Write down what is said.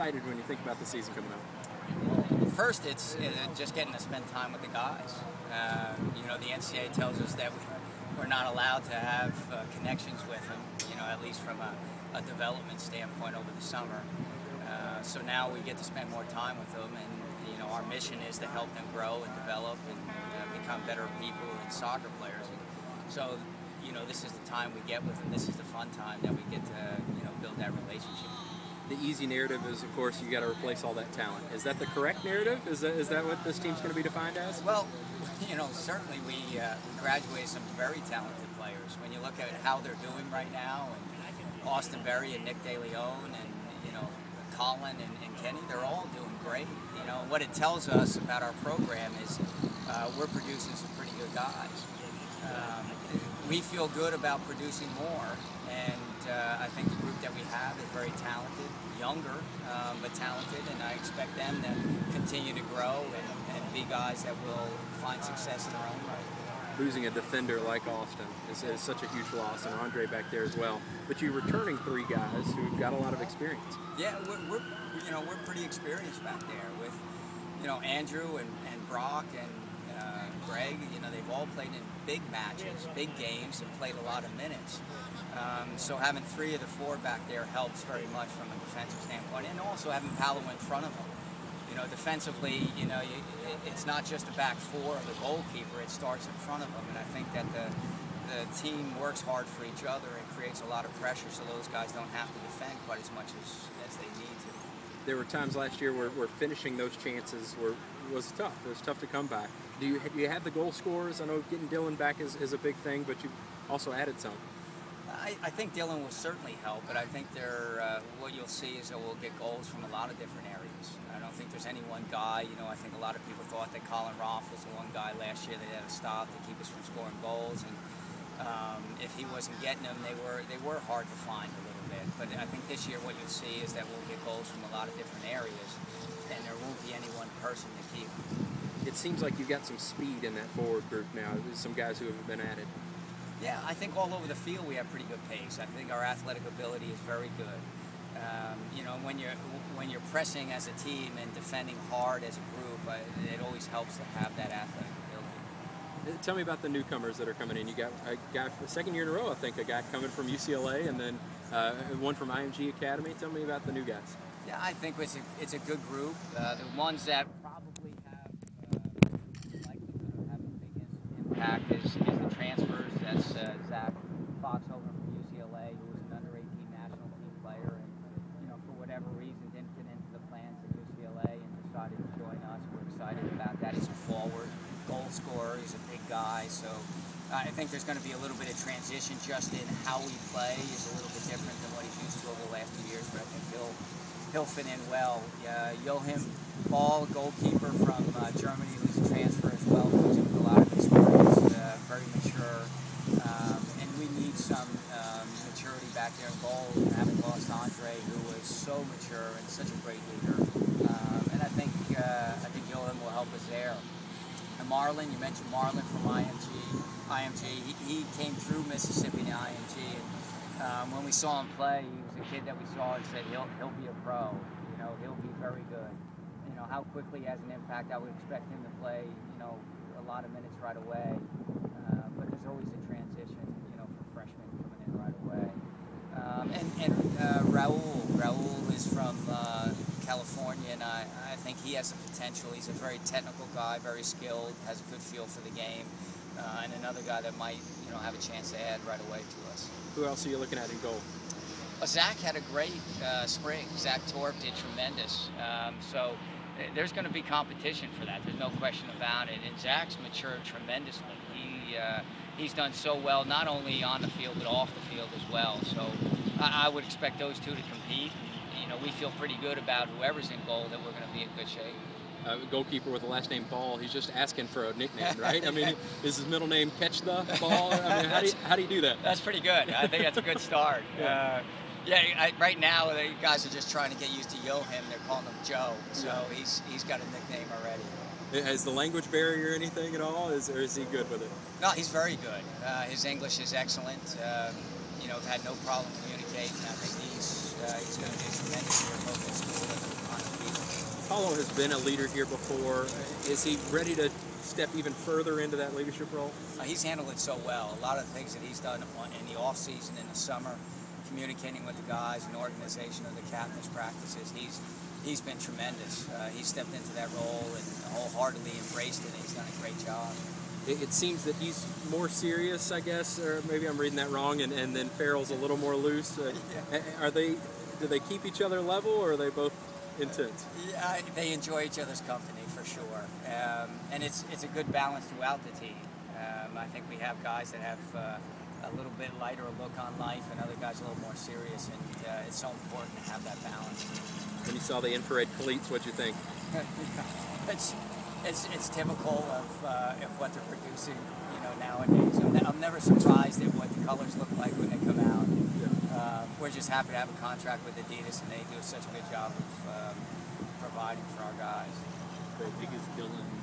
Excited when you think about the season coming up? Well, first, it's just getting to spend time with the guys. You know, the NCAA tells us that we're not allowed to have connections with them, you know, at least from a development standpoint over the summer. So now we get to spend more time with them, and, you know, our mission is to help them grow and develop and become better people and soccer players. And so, you know, this is the time we get with them. This is the fun time that we get to, you know, build that relationship. The easy narrative is, of course, you got to replace all that talent. Is that the correct narrative? Is that what this team's going to be defined as? Well, you know, certainly we graduated some very talented players. When you look at how they're doing right now, and Austin Berry and Nick DeLeon and, you know, Colin and Kenny, they're all doing great. You know, what it tells us about our program is we're producing some pretty good guys. We feel good about producing more, and I think the group that we have is very talented, younger, but talented, and I expect them to continue to grow and be guys that will find success in their own right. Losing a defender like Austin is such a huge loss, and Andre back there as well. But you're returning three guys who've got a lot of experience. Yeah, we're pretty experienced back there with, you know, Andrew and Brock and Greg. You know, they've all played in big matches, big games, and played a lot of minutes. So having three of the four back there helps very much from a defensive standpoint, and also having Paolo in front of them. You know, defensively, you know, it's not just the back four of the goalkeeper, it starts in front of them, and I think that the team works hard for each other and creates a lot of pressure so those guys don't have to defend quite as much as they need to. There were times last year where finishing those chances was tough. It was tough to come back. Do you have the goal scorers? I know getting Dylan back is a big thing, but you also added some. I think Dylan will certainly help, but I think what you'll see is that we'll get goals from a lot of different areas. I don't think there's any one guy. You know, I think a lot of people thought that Colin Roth was the one guy last year that had to stop to keep us from scoring goals, and if he wasn't getting them, they were hard to find a little bit. But I think this year what you'll see is that we'll get goals from a lot of different areas, and there won't be any one person to keep. It seems like you've got some speed in that forward group now. There's some guys who have been added. Yeah, I think all over the field we have pretty good pace. I think our athletic ability is very good. You know, when you're pressing as a team and defending hard as a group, it always helps to have that athletic ability. Tell me about the newcomers that are coming in. You got a guy for the second year in a row, I think, a guy coming from UCLA, and then one from IMG Academy. Tell me about the new guys. Yeah, I think it's a good group. The ones that probably have likelihood of having a big impact is the transfers. That's Zach Foxhoven from UCLA, who was an under-18 national team player, and, you know, for whatever reason didn't fit into the plans at UCLA and decided to join us. We're excited about that. He's a forward, goal scorer. He's a big guy, so I think there's going to be a little bit of transition just in how we play. Is a little bit different than what he's used to over the last 2 years, but I think he'll fit in well. Joachim Ball, goalkeeper from Germany, who's a transfer as well, who's with a lot of experience, very mature. And we need some maturity back there in goal. Having lost Andre, who was so mature and such a great leader, and I think Joachim will help us there. And Marlon, you mentioned Marlon from IMG. He came through Mississippi to IMG, and when we saw him play, he was a kid that we saw and said he'll be a pro. You know, he'll be very good. You know, how quickly he has an impact, I would expect him to play, you know, a lot of minutes right away. But there's always a transition, you know, for freshmen coming in right away. Raul is from California, and I think he has the potential. He's a very technical guy, very skilled, has a good feel for the game, and another guy that might, you know, have a chance to add right away to us. Who else are you looking at in goal? Well, Zach had a great spring. Zach Torp did tremendous. So there's going to be competition for that. There's no question about it. And Zach's matured tremendously. He's done so well, not only on the field, but off the field as well. So I would expect those two to compete. You know, we feel pretty good about whoever's in goal that we're going to be in good shape. Goalkeeper with the last name Ball, he's just asking for a nickname, right? I mean, is his middle name Catch the Ball? I mean, how do you do that? That's pretty good. I think that's a good start. Right now, the guys are just trying to get used to Joachim. They're calling him Joe, so he's got a nickname already. Has the language barrier anything at all, or is he good with it? No, he's very good. His English is excellent. You know, I've had no problem communicating. I think he's going to do tremendous here both at school and Paulo has been a leader here before. Is he ready to step even further into that leadership role? He's handled it so well. A lot of the things that he's done in the off season, in the summer, communicating with the guys and organization of the captain's practices, he's been tremendous. He stepped into that role and wholeheartedly embraced it. And he's done a great job. It seems that he's more serious, I guess, or maybe I'm reading that wrong, and then Farrell's a little more loose. Do they keep each other level, or are they both intense? Yeah, they enjoy each other's company for sure, and it's a good balance throughout the team. I think we have guys that have a little bit lighter look on life, and other guys a little more serious, and it's so important to have that balance. When you saw the infrared cleats, what'd you think? It's typical of what they're producing, nowadays. I'm never surprised at what the colors look like when they come out. Yeah. We're just happy to have a contract with Adidas, and they do such a good job of providing for our guys. I think it's Dylan